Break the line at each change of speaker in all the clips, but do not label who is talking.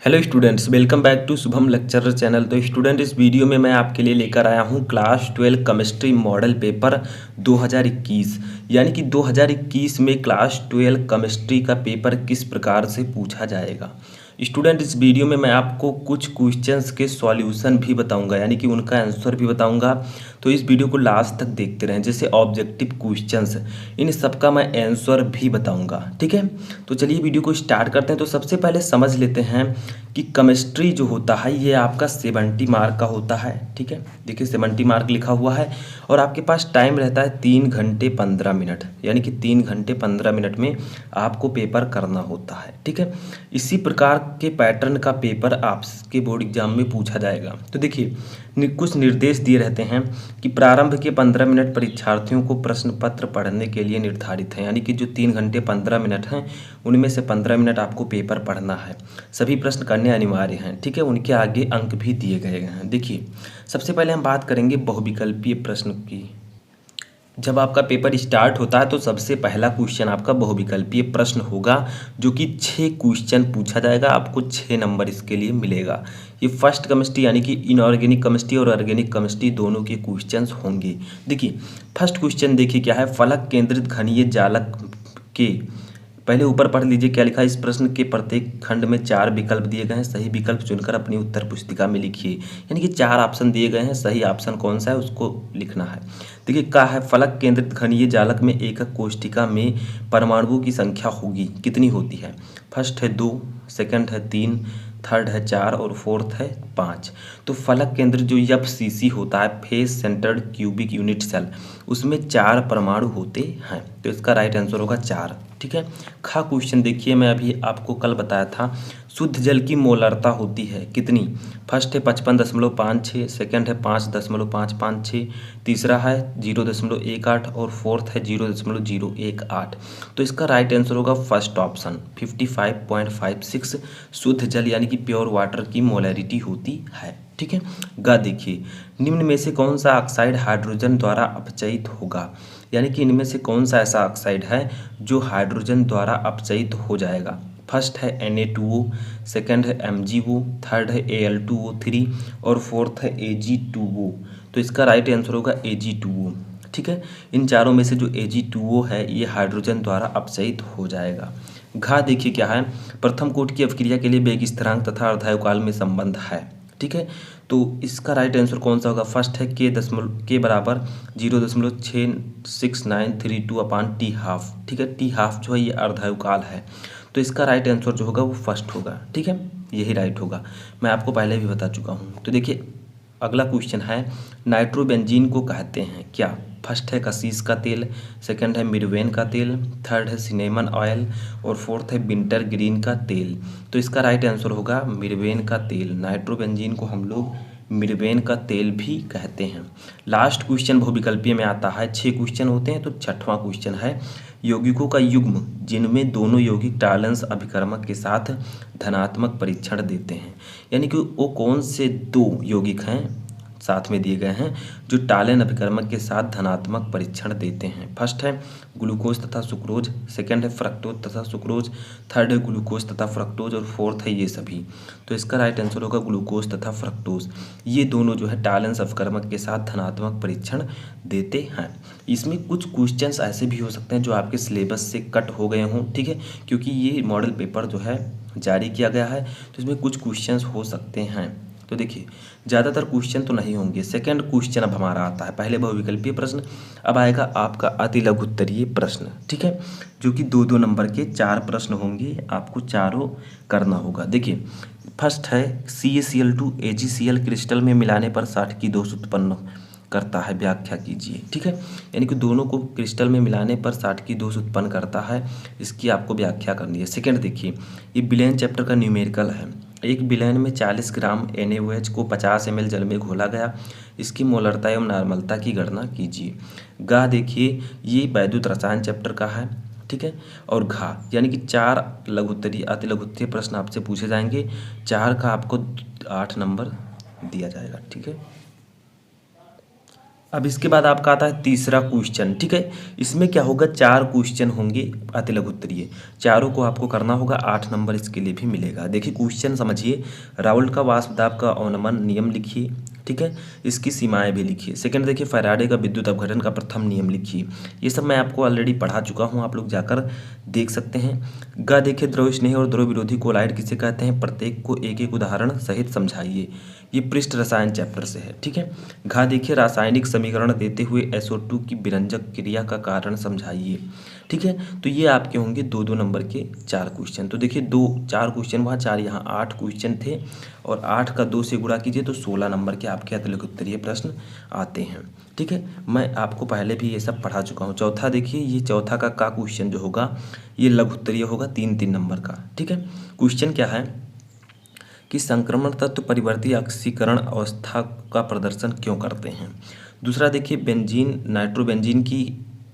Hello students, welcome back to Shubham lecturer channel. तो student, इस video में मैं आपके लिए लेकर आया हूं क्लास 12 केमिस्ट्री मॉडल पेपर 2021। यानी कि 2021 में क्लास 12 केमिस्ट्री का पेपर किस प्रकार से पूछा जाएगा। स्टूडेंट, इस वीडियो में मैं आपको कुछ क्वेश्चंस के सॉल्यूशन भी बताऊंगा, यानी कि उनका आंसर भी बताऊंगा। तो इस वीडियो को लास्ट तक देखते रहें। जैसे ऑब्जेक्टिव क्वेश्चंस, इन सब का मैं आंसर भी बताऊंगा। ठीक है, तो चलिए वीडियो को स्टार्ट करते हैं। तो सबसे पहले समझ लेते हैं कि केमिस्ट्री जो होता है ये आपका 70 मार्क का होता है। ठीक है, देखिए 70 मार्क लिखा हुआ है और आपके पास टाइम रहता है 3 घंटे 15 मिनट, यानी कि 3 घंटे 15 मिनट में आपको पेपर करना होता है। ठीक है, इसी प्रकार के पैटर्न का पेपर आपके बोर्ड एग्जाम में पूछा जाएगा। तो देखिए कुछ निर्देश दिए रहते हैं कि प्रारंभ के 15 मिनट परीक्षार्थियों को प्रश्न पत्र पढ़ने के लिए निर्धारित हैं, यानी कि जो 3 घंटे 15 मिनट हैं उनमें से 15 मिनट आपको पेपर पढ़ना है। सभी प्रश्न करने अनिवार्य हैं। ठीक है, उनके आगे अंक भी दिए गए हैं। देखिए सबसे पहले हम बात करेंगे बहुविकल्पीय प्रश्न की। जब आपका पेपर स्टार्ट होता है तो सबसे पहला क्वेश्चन आपका बहुविकल्पीय प्रश्न होगा, जो कि 6 क्वेश्चन पूछा जाएगा। आपको 6 नंबर इसके लिए मिलेगा। ये फर्स्ट केमिस्ट्री यानी कि इनऑर्गेनिक केमिस्ट्री और ऑर्गेनिक केमिस्ट्री दोनों के क्वेश्चंस होंगे। देखिए फर्स्ट क्वेश्चन देखिए क्या है, फलक केंद्रित घनीय जालक के, पहले ऊपर पढ़ लीजिए क्या लिखा है। इस प्रश्न के प्रत्येक खंड में 4 विकल्प दिए गए हैं। सही विकल्प चुनकर अपनी उत्तर पुस्तिका में लिखिए। यानी कि 4 ऑप्शन दिए गए हैं, सही ऑप्शन कौन सा है उसको लिखना है। देखिए क्या है, फलक केंद्रित घनीय जालक में एकक कोष्ठिका में परमाणुओं की संख्या होगी, कितनी होती है। फर्स्ट है 2, सेकंड है 3, थर्ड है 4 और फोर्थ है 5। तो फलक केंद्र जो FCC होता है, face centered cubic unit cell, उसमें 4 परमाणु होते हैं। तो इसका राइट आंसर होगा 4। ठीक है, खा क्वेश्चन देखिए, मैं अभी आपको कल बताया था, शुद्ध जल की मोलरता होती है कितनी। फर्स्ट है 55.56, सेकंड है 5.556, तीसरा है 0.18 और फोर्थ है 0.018। तो इसका राइट आंसर होगा फर्स्ट ऑप्शन 55.56 शुद्ध जल यानी कि प्योर वाटर की मोलैरिटी होती है। ठीक है, गा देखिए, निम्न में से कौन सा ऑक्साइड हाइड्रोजन द्वारा अपचयित होगा। यानी कि इनमें से कौन सा ऐसा ऑक्साइड है जो हाइड्रोजन द्वारा अपचयित हो जाएगा। फर्स्ट है Na2O, सेकंड है MgO, थर्ड है Al2O3 और फोर्थ है Ag2O। तो इसका राइट आंसर होगा Ag2O। ठीक है, इन चारों में से जो Ag2O है ये हाइड्रोजन द्वारा अपचयित हो जाएगा। घा देखिए क्या है, प्रथम कोटि की अपक्रिया के लिए वेग स्थिरांक तथा अर्धायुकाल में संबंध है। ठीक है, तो इसका राइट आंसर कौन सा होगा। फर्स्ट है के बराबर 0.6932 अपान टी हाफ। ठीक है, टी हाफ जो है ये अर्धायुकाल है। तो इसका राइट आंसर जो होगा वो फर्स्ट होगा। ठीक है, यही राइट होगा, मैं आपको पहले भी बता चुका हूँ। तो देखिए अगला क्वेश्चन है, नाइट्रोबेंजीन को कहते हैं क्या। फर्स्ट है कसीस का तेल, सेकंड है मिर्वेन का तेल, थर्ड है सिनेमन ऑयल और फोर्थ है विंटर ग्रीन का तेल। तो इसका राइट आंसर होगा मिर्वेन का तेल। नाइट्रोबेंजीन को हम लोग मिर्वेन का तेल भी कहते हैं। लास्ट क्वेश्चन बहुविकल्पीय में आता है, 6 क्वेश्चन होते हैं। तो 6वां क्वेश्चन है, यौगिकों का युग्म जिनमें दोनों यौगिक टालेंस अभिकर्मक के साथ धनात्मक परीक्षण देते हैं। यानी कि वो कौन से 2 यौगिक हैं साथ में दिए गए हैं जो टालेन अभिकर्मक के साथ धनात्मक परीक्षण देते हैं। फर्स्ट है ग्लूकोज तथा सुक्रोज, सेकंड है फ्रक्टोज तथा सुक्रोज, थर्ड है ग्लूकोज तथा फ्रक्टोज और फोर्थ है ये सभी। तो इसका राइट आंसर होगा ग्लूकोज तथा फ्रक्टोज। ये दोनों जो है टालेंस अभिकर्मक के साथ धनात्मक परीक्षण देते हैं। इसमें कुछ क्वेश्चंस ऐसे भी हो सकते हैं जो आपके सिलेबस से कट हो गए हों। ठीक है, क्योंकि ये मॉडल पेपर जो है जारी किया गया है तो इसमें कुछ क्वेश्चंस हो सकते हैं। तो देखिए ज़्यादातर क्वेश्चन तो नहीं होंगे। सेकंड क्वेश्चन अब हमारा आता है, पहले बहुविकल्पीय प्रश्न, अब आएगा आपका अति लघु उत्तरीय प्रश्न। ठीक है, जो कि 2-2 नंबर के 4 प्रश्न होंगे, आपको चारों करना होगा। देखिए फर्स्ट है CaCl2 AgCl क्रिस्टल में मिलाने पर 60 की दोष उत्पन्न करता है, व्याख्या कीजिए। ठीक है, यानी कि दोनों को क्रिस्टल में मिलाने पर 60 की दोष उत्पन्न करता है, इसकी आपको व्याख्या करनी है। सेकंड देखिए, ये बिलेन चैप्टर का न्यूमेरिकल है। एक बिलेन में 40 ग्राम NaOH को 50 ml जल में घोला गया, इसकी मोलरता एवं नॉर्मलता की गणना कीजिए। गा देखिए ये वैद्युत रसायन चैप्टर का है। ठीक है, और घा यानी कि 4 लघुत्तरीय अति लघुत्तरीय प्रश्न आपसे पूछे जाएंगे। 4 का आपको 8 नंबर दिया जाएगा। ठीक है, अब इसके बाद आपका आता है तीसरा क्वेश्चन। ठीक है, इसमें क्या होगा, 4 क्वेश्चन होंगे अति लघु उत्तरीय, चारों को आपको करना होगा, 8 नंबर इसके लिए भी मिलेगा। देखिए क्वेश्चन समझिए, राउल्ट का वाष्पदाब का अवनमन नियम लिखिए। ठीक है, इसकी सीमाएं भी लिखिए। सेकंड देखिए, फैराडे का विद्युत अपघटन का प्रथम नियम लिखिए। ये सब मैं आपको ऑलरेडी पढ़ा चुका हूँ, आप लोग जाकर देख सकते हैं। ग देखिए, द्रव स्नेह और द्रव विरोधी कोलाइड किसे कहते हैं, प्रत्येक को एक एक उदाहरण सहित समझाइए। ये पृष्ठ रसायन चैप्टर से है। ठीक है, घा देखिए, रासायनिक समीकरण देते हुए SO2 की विरंजक क्रिया का कारण समझाइए। ठीक है, तो ये आपके होंगे 2-2 नंबर के 4 क्वेश्चन। तो देखिए 4 क्वेश्चन वहाँ, 4 यहाँ, 8 क्वेश्चन थे और 8 का 2 से गुणा कीजिए तो 16 नंबर के आपके अति लघु उत्तरीय प्रश्न आते हैं। ठीक है, मैं आपको पहले भी ये सब पढ़ा चुका हूँ। चौथा देखिए, ये चौथा का क्वेश्चन जो होगा ये लघु उत्तरीय होगा 3-3 नंबर का। ठीक है, क्वेश्चन क्या है कि संक्रमण तत्व परिवर्ती ऑक्सीकरण अवस्था का प्रदर्शन क्यों करते हैं। दूसरा देखिए, बेंजीन नाइट्रोबेंजीन की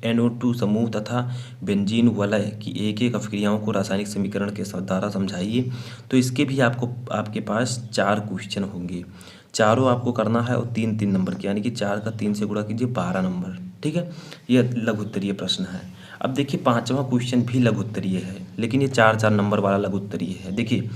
NO2 समूह तथा बेंजीन वलय की एक एक अभिक्रियाओं को रासायनिक समीकरण के द्वारा समझाइए। तो इसके भी आपके पास 4 क्वेश्चन होंगे, चारों आपको करना है और 3-3 नंबर के, यानी कि 4 का 3 से गुणा कीजिए 12 नंबर। ठीक है, ये लघु उत्तरीय प्रश्न है। अब देखिए 5वां क्वेश्चन भी लघु उत्तरीय है, लेकिन ये 4-4 नंबर वाला लघु उत्तरीय है। देखिए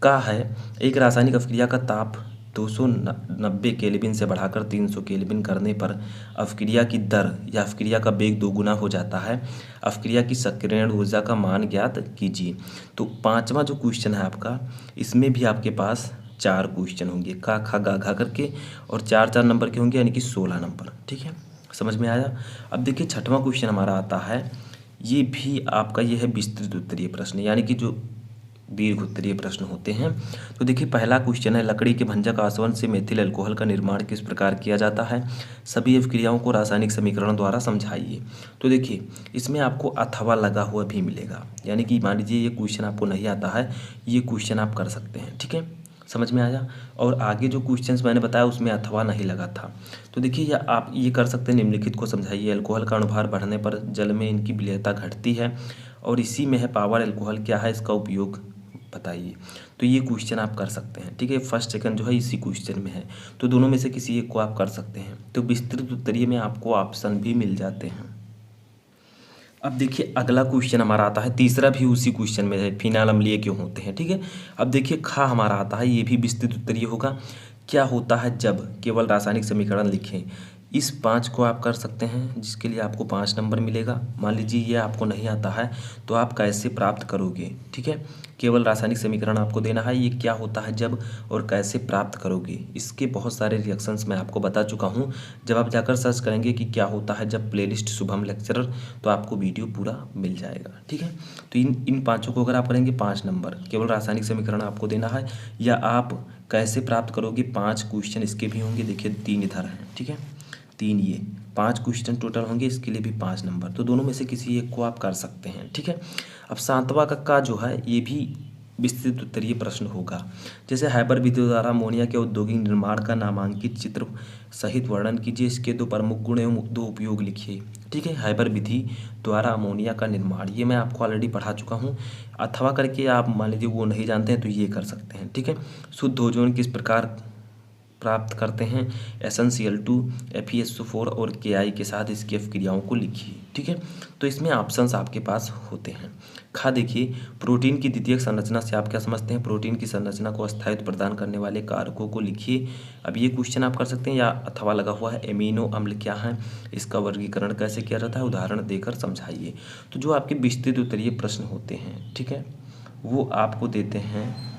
का है, एक रासायनिक अभिक्रिया का ताप 290 केल्विन से बढ़ाकर 300 केल्विन करने पर अभिक्रिया की दर या अभिक्रिया का वेग 2 गुना हो जाता है। अभिक्रिया की सक्रियण ऊर्जा का मान ज्ञात कीजिए। तो 5वां जो क्वेश्चन है आपका, इसमें भी आपके पास 4 क्वेश्चन होंगे, का खा गा घा करके, और 4-4 नंबर के होंगे, यानी कि 16 नंबर। ठीक है, समझ में आया। अब देखिए 6वां क्वेश्चन हमारा आता है, ये भी आपका ये है विस्तृत उत्तरीय प्रश्न, यानी कि जो दीर्घ उत्तरीय प्रश्न होते हैं। तो देखिए पहला क्वेश्चन है, लकड़ी के भंजक आसवन से मेथिल अल्कोहल का निर्माण किस प्रकार किया जाता है, सभी अभिक्रियाओं को रासायनिक समीकरण द्वारा समझाइए। तो देखिए इसमें आपको अथवा लगा हुआ भी मिलेगा, यानी कि मान लीजिए ये क्वेश्चन आपको नहीं आता है, ये क्वेश्चन आप कर सकते हैं। ठीक है, समझ में आया। और आगे जो क्वेश्चंस मैंने बताया उसमें अथवा नहीं लगा था। तो देखिए आप ये कर सकते हैं, निम्नलिखित को समझाइए। अल्कोहल का अनुभार बढ़ने पर जल में इनकी विलेयता घटती है और इसी में है पावर अल्कोहल क्या है, इसका उपयोग बताइए। तो ये क्वेश्चन आप कर सकते हैं। ठीक है, फर्स्ट सेकंड जो है इसी क्वेश्चन में है, तो दोनों में से किसी एक को आप कर सकते हैं। तो विस्तृत उत्तरीय में आपको ऑप्शन भी मिल जाते हैं। अब देखिए अगला क्वेश्चन हमारा आता है, तीसरा भी उसी क्वेश्चन में है, फिनाइल अम्लीय क्यों होते हैं। ठीक है, अब देखिए खा हमारा आता है, ये भी विस्तृत उत्तरीय होगा। क्या होता है जब, केवल रासायनिक समीकरण लिखें। इस 5 को आप कर सकते हैं, जिसके लिए आपको 5 नंबर मिलेगा। मान लीजिए ये आपको नहीं आता है तो आप कैसे प्राप्त करोगे। ठीक है, केवल रासायनिक समीकरण आपको देना है, ये क्या होता है जब और कैसे प्राप्त करोगे, इसके बहुत सारे रिएक्शंस मैं आपको बता चुका हूँ। जब आप जाकर सर्च करेंगे कि क्या होता है जब प्लेलिस्ट शुभम लेक्चरर, तो आपको वीडियो पूरा मिल जाएगा। ठीक है, तो इन 5 को अगर आप करेंगे 5 नंबर, केवल रासायनिक समीकरण आपको देना है, या आप कैसे प्राप्त करोगे 5 क्वेश्चन इसके भी होंगे। देखिए 3 इधर हैं। ठीक है, 3 ये 5 क्वेश्चन टोटल होंगे, इसके लिए भी 5 नंबर। तो दोनों में से किसी एक को आप कर सकते हैं। ठीक है, अब 7वां का जो है ये भी विस्तृत उत्तरीय प्रश्न होगा। जैसे हाइपर विधि द्वारा अमोनिया के औद्योगिक निर्माण का नामांकित चित्र सहित वर्णन कीजिए, इसके 2 प्रमुख गुण एवं 2 उपयोग लिखिए। ठीक है, हाइपर विधि द्वारा अमोनिया का निर्माण, ये मैं आपको ऑलरेडी पढ़ा चुका हूँ। अथवा करके आप मान लीजिए वो नहीं जानते हैं तो ये कर सकते हैं। ठीक है, शुद्ध ओजोन किस प्रकार प्राप्त करते हैं, SnCl2 FeSO4 और Ki के साथ इसकी अभिक्रियाओं को लिखिए। ठीक है, तो इसमें ऑप्शंस आपके पास होते हैं। खा देखिए, प्रोटीन की द्वितीयक संरचना से आप क्या समझते हैं, प्रोटीन की संरचना को स्थायित्व प्रदान करने वाले कारकों को लिखिए। अब ये क्वेश्चन आप कर सकते हैं, या अथवा लगा हुआ है, एमिनो अम्ल क्या है, इसका वर्गीकरण कैसे किया जाता है, उदाहरण देकर समझाइए। तो जो आपके विस्तृत उत्तरीय प्रश्न होते हैं, ठीक है, वो आपको देते हैं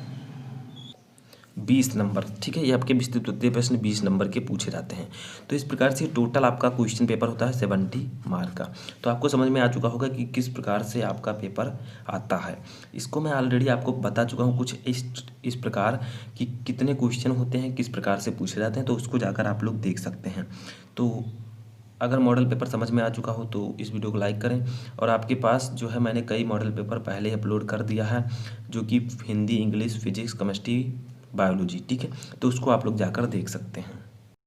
20 नंबर। ठीक है, ये आपके विस्तृत उत्तरीय प्रश्न 20 नंबर के पूछे जाते हैं। तो इस प्रकार से टोटल आपका क्वेश्चन पेपर होता है 70 मार्क का। तो आपको समझ में आ चुका होगा कि किस प्रकार से आपका पेपर आता है। इसको मैं ऑलरेडी आपको बता चुका हूँ कुछ इस प्रकार कि कितने क्वेश्चन होते हैं, किस प्रकार से पूछे जाते हैं, तो उसको जाकर आप लोग देख सकते हैं। तो अगर मॉडल पेपर समझ में आ चुका हो तो इस वीडियो को लाइक करें, और आपके पास जो है मैंने कई मॉडल पेपर पहले अपलोड कर दिया है, जो कि Hindi, English, physics, chemistry, biology. ठीक है, तो उसको आप लोग जाकर देख सकते हैं।